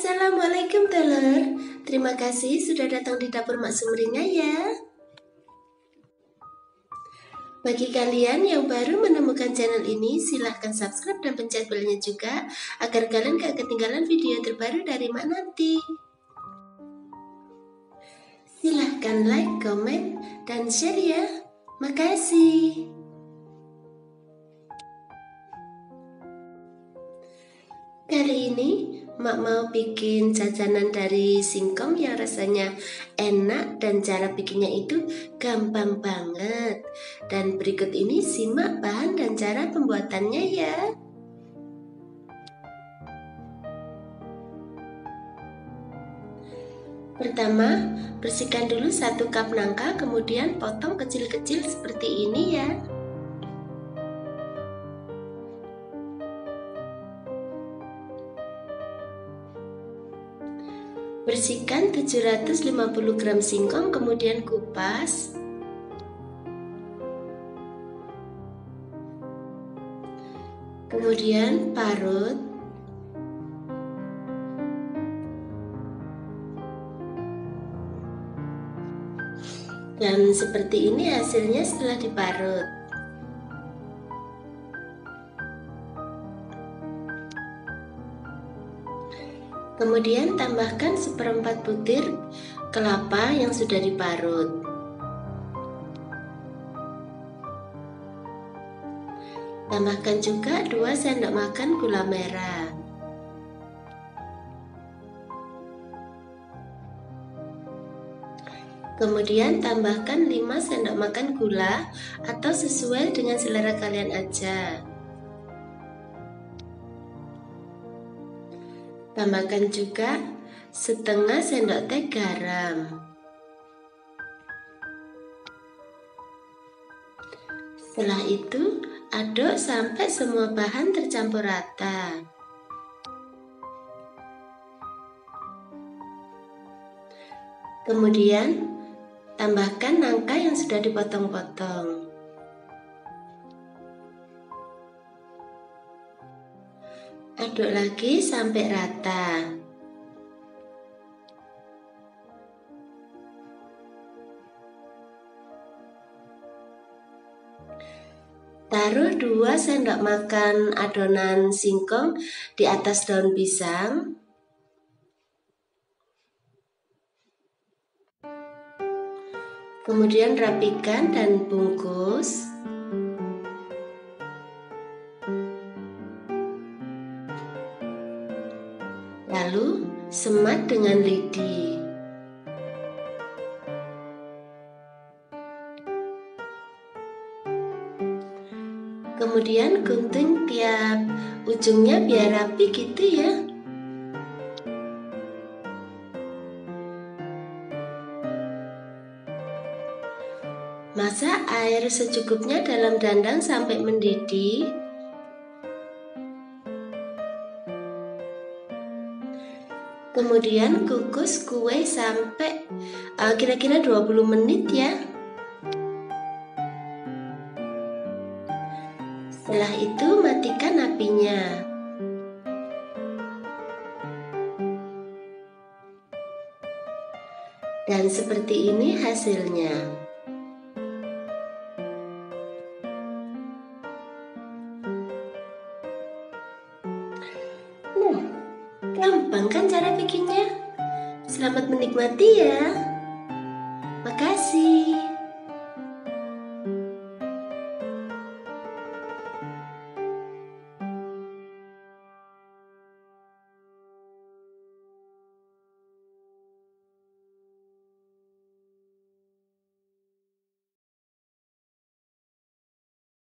Assalamualaikum telur. Terima kasih sudah datang di dapur Mak Sumringah ya. Bagi kalian yang baru menemukan channel ini, silahkan subscribe dan pencet belnya juga agar kalian gak ketinggalan video terbaru dari Mak nanti. Silahkan like, komen, dan share ya. Makasih. Kali ini Mak mau bikin jajanan dari singkong yang rasanya enak dan cara bikinnya itu gampang banget. Dan berikut ini simak bahan dan cara pembuatannya ya. Pertama, bersihkan dulu 1 cup nangka, kemudian potong kecil-kecil seperti ini ya. Bersihkan 750 gram singkong, kemudian kupas. Kemudian parut. Dan seperti ini hasilnya setelah diparut. Kemudian tambahkan 1/4 butir kelapa yang sudah diparut. Tambahkan juga 2 sendok makan gula merah. Kemudian tambahkan 5 sendok makan gula atau sesuai dengan selera kalian aja. Tambahkan juga setengah sendok teh garam. Setelah itu, aduk sampai semua bahan tercampur rata. Kemudian, tambahkan nangka yang sudah dipotong-potong. Aduk lagi sampai rata. Taruh 2 sendok makan adonan singkong di atas daun pisang. Kemudian rapikan dan bungkus. Lalu semat dengan lidi. Kemudian gunting tiap ujungnya biar rapi gitu ya. Masak air secukupnya dalam dandang sampai mendidih. Kemudian kukus kue sampai kira-kira 20 menit ya. Setelah itu matikan apinya. Dan seperti ini hasilnya. Nah, gampang kan cara bikinnya? Selamat menikmati ya.